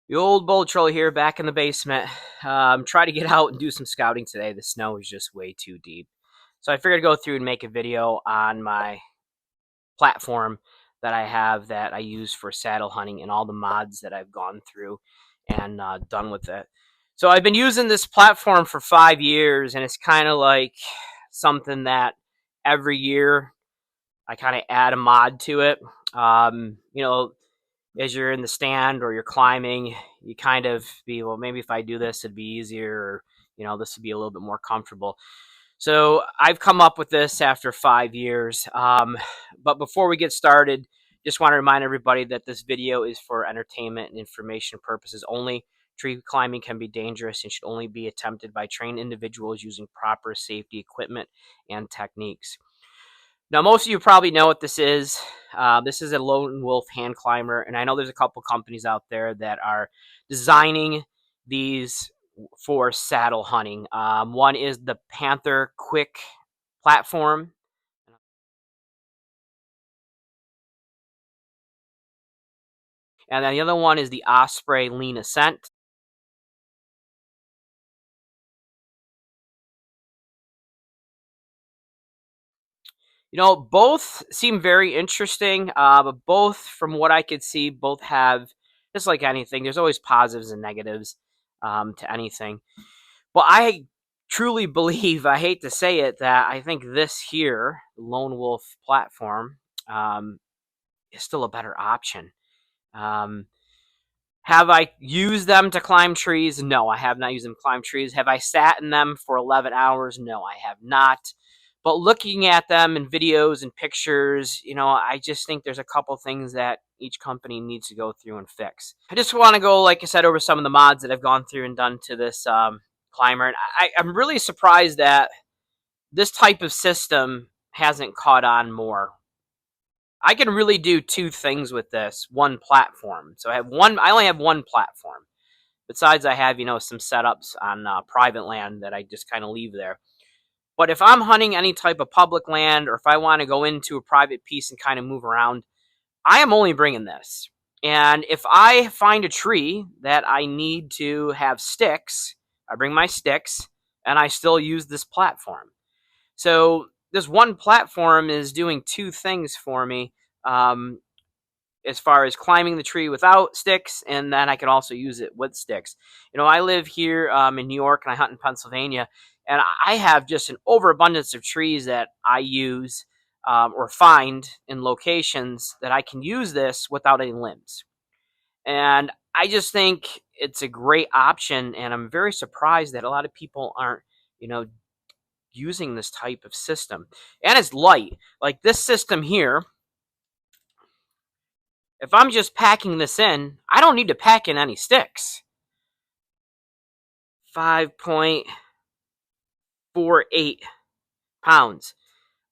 The old bull troll here, back in the basement. Try to get out and do some scouting today. The snow is just way too deep. So I figured I'd go through and make a video on my platform that I have that I use for saddle hunting and all the mods that I've gone through and done with it. So I've been using this platform for 5 years, and it's kind of like something that every year I kind of add a mod to it. You know, as you're in the stand or you're climbing, you kind of be, well, maybe if I do this, it'd be easier, or, this would be a little bit more comfortable. So I've come up with this after 5 years. But before we get started, just want to remind everybody that this video is for entertainment and information purposes only. Tree climbing can be dangerous and should only be attempted by trained individuals using proper safety equipment and techniques. Now, most of you probably know what this is. This is a lone wolf hand climber, and I know there's a couple companies out there that are designing these for saddle hunting. One is the Panther Quick platform, and then the other one is the Osprey Lean Ascent. Both seem very interesting, but both, from what I could see, both have, just like anything, there's always positives and negatives to anything. But I truly believe, I hate to say it, that I think this here, Lone Wolf platform, is still a better option. Have I used them to climb trees? No, I have not used them to climb trees. Have I sat in them for 11 hours? No, I have not. But looking at them in videos and pictures, I just think there's a couple things that each company needs to go through and fix. I just want to go, like I said, over some of the mods that I've gone through and done to this climber. And I'm really surprised that this type of system hasn't caught on more. I can really do two things with this one platform. So I only have one platform. Besides, I have, some setups on private land that I just kind of leave there. But if I'm hunting any type of public land, or if I want to go into a private piece and kind of move around, I am only bringing this. And if I find a tree that I need to have sticks, I bring my sticks, and I still use this platform. So this one platform is doing two things for me, as far as climbing the tree without sticks, and then I can also use it with sticks. I live here in New York, and I hunt in Pennsylvania, and I have just an overabundance of trees that I use or find in locations that I can use this without any limbs. And I just think it's a great option, and I'm very surprised that a lot of people aren't, using this type of system. And it's light. Like this system here, if I'm just packing this in, I don't need to pack in any sticks. 5.48 pounds.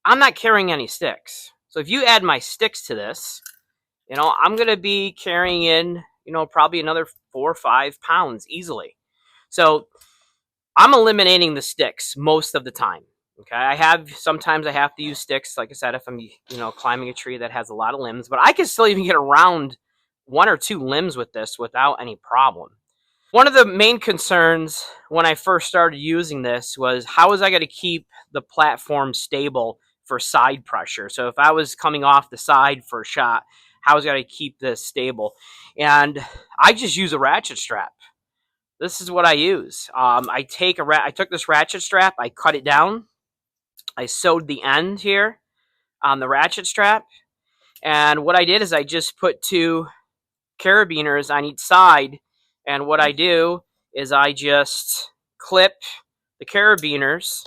I'm not carrying any sticks. So if you add my sticks to this, I'm going to be carrying in, probably another 4 or 5 pounds easily. So I'm eliminating the sticks most of the time. Okay, sometimes I have to use sticks, like I said, if I'm, climbing a tree that has a lot of limbs, but I can still even get around 1 or 2 limbs with this without any problem. One of the main concerns when I first started using this was, how was I going to keep the platform stable for side pressure? So if I was coming off the side for a shot, how was I going to keep this stable? And I just use a ratchet strap. This is what I use. I took this ratchet strap, I cut it down, I sewed the end here on the ratchet strap, and what I did is I just put 2 carabiners on each side, and what I do is I just clip the carabiners.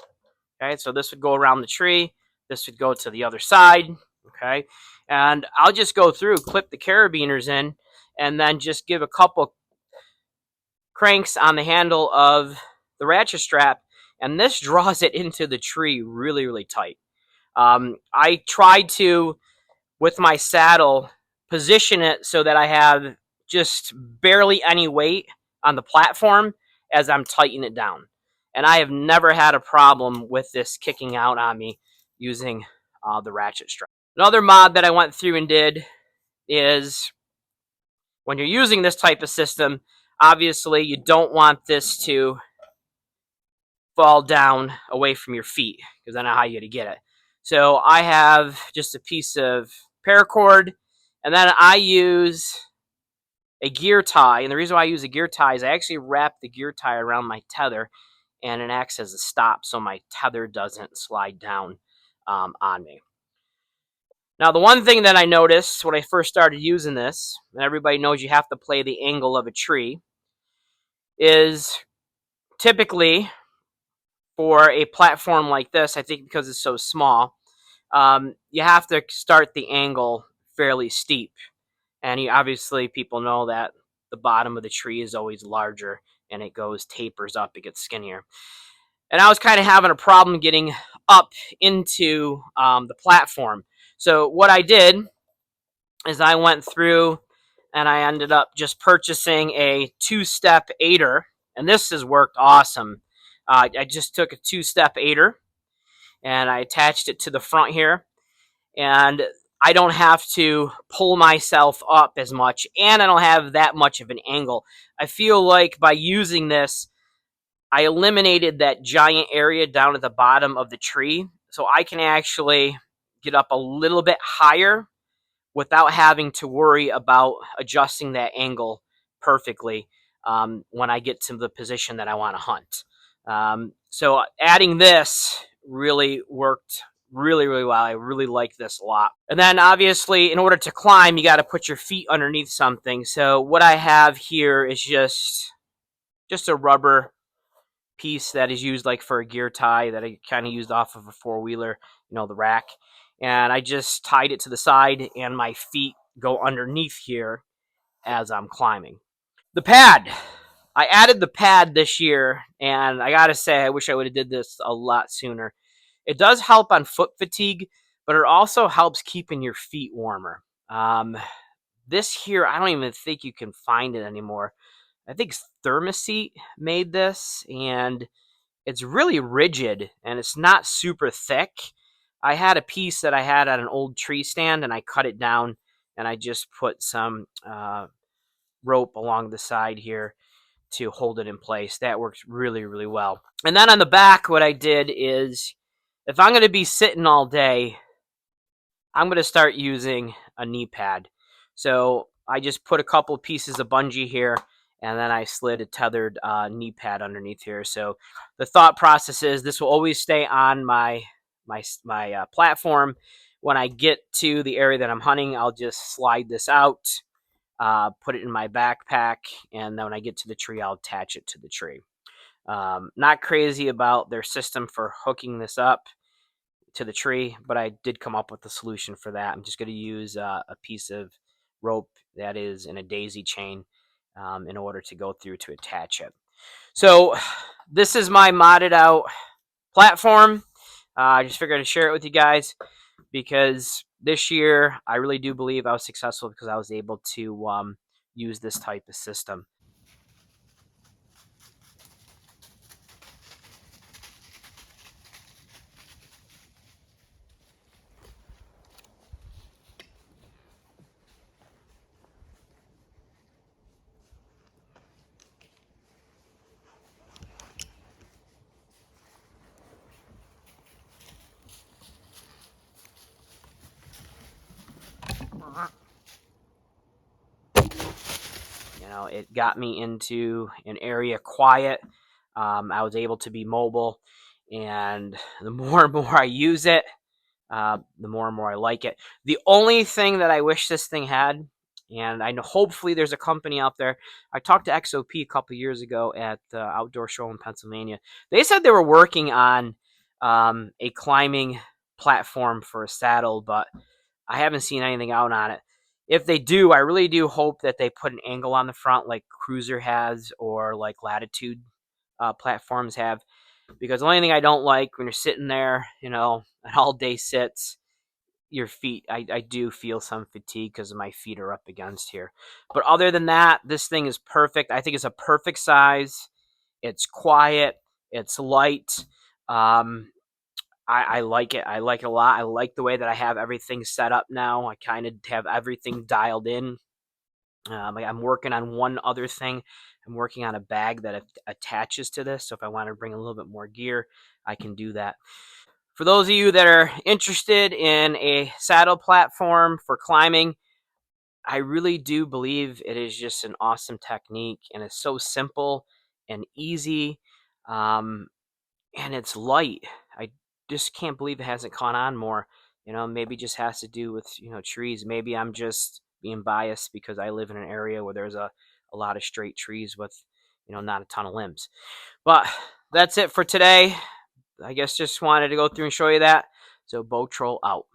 Okay, so this would go around the tree, this would go to the other side. Okay, and I'll just go through, clip the carabiners in, and then just give a couple cranks on the handle of the ratchet strap, and this draws it into the tree really, really tight. I tried to, with my saddle, position it so that I have just barely any weight on the platform as I'm tightening it down. And I have never had a problem with this kicking out on me using the ratchet strap. Another mod that I went through and did is, when you're using this type of system, Obviously, you don't want this to fall down away from your feet because I know how you're going to get it. So I have just a piece of paracord, and then I use a gear tie. And the reason why I use a gear tie is I actually wrap the gear tie around my tether, and it acts as a stop so my tether doesn't slide down on me. Now, the one thing that I noticed when I first started using this, and everybody knows you have to play the angle of a tree, is typically for a platform like this, I think because it's so small, you have to start the angle fairly steep. And obviously, people know that the bottom of the tree is always larger and it tapers up, it gets skinnier. And I was kind of having a problem getting up into the platform. So what I did is I went through and I ended up just purchasing a 2-step aider. And this has worked awesome. I just took a 2-step aider and I attached it to the front here. And I don't have to pull myself up as much, and I don't have that much of an angle. I feel like by using this, I eliminated that giant area down at the bottom of the tree, so I can actually get up a little bit higher without having to worry about adjusting that angle perfectly when I get to the position that I want to hunt. So adding this really worked really well. I really like this a lot. And then obviously, in order to climb, you got to put your feet underneath something. So what I have here is just a rubber piece that is used like for a gear tie that I kind of used off of a 4-wheeler, the rack. And I just tied it to the side, and my feet go underneath here as I'm climbing. The pad. I added the pad this year, and I gotta say, I wish I would have did this a lot sooner. It does help on foot fatigue, but it also helps keeping your feet warmer. This here, I don't even think you can find it anymore. I think Thermoset made this, and it's really rigid, and it's not super thick. I had a piece that I had at an old tree stand, and I cut it down, and I just put some rope along the side here to hold it in place. That works really well. And then on the back, what I did is, if I'm going to be sitting all day, I'm going to start using a knee pad. So I just put a couple pieces of bungee here, and then I slid a tethered knee pad underneath here. So the thought process is this will always stay on my platform. When I get to the area that I'm hunting, I'll just slide this out, put it in my backpack, and then when I get to the tree, I'll attach it to the tree. Not crazy about their system for hooking this up to the tree, but I did come up with a solution for that. I'm just going to use a piece of rope that is in a daisy chain in order to go through to attach it. So this is my modded out platform. I just figured I'd share it with you guys because this year I really do believe I was successful because I was able to use this type of system. It got me into an area quiet. I was able to be mobile, and the more and more I use it, the more and more I like it. The only thing that I wish this thing had, and I know hopefully there's a company out there. I talked to XOP a couple years ago at the outdoor show in Pennsylvania. They said they were working on a climbing platform for a saddle, but I haven't seen anything out on it. If they do, I really do hope that they put an angle on the front like Cruiser has or like Latitude platforms have. Because the only thing I don't like when you're sitting there, an all day sits, your feet, I do feel some fatigue because my feet are up against here. But other than that, this thing is perfect. I think it's a perfect size. It's quiet. It's light. I like it. I like it a lot. I like the way that I have everything set up now. I kind of have everything dialed in. I'm working on one other thing. I'm working on a bag that attaches to this. So if I want to bring a little bit more gear, I can do that. For those of you that are interested in a saddle platform for climbing, I really do believe it is just an awesome technique, and it's so simple and easy, and it's light. I just can't believe it hasn't caught on more. Maybe just has to do with trees. Maybe I'm just being biased because I live in an area where there's a lot of straight trees with not a ton of limbs. But that's it for today. I guess just wanted to go through and show you that. So Bow Troll out.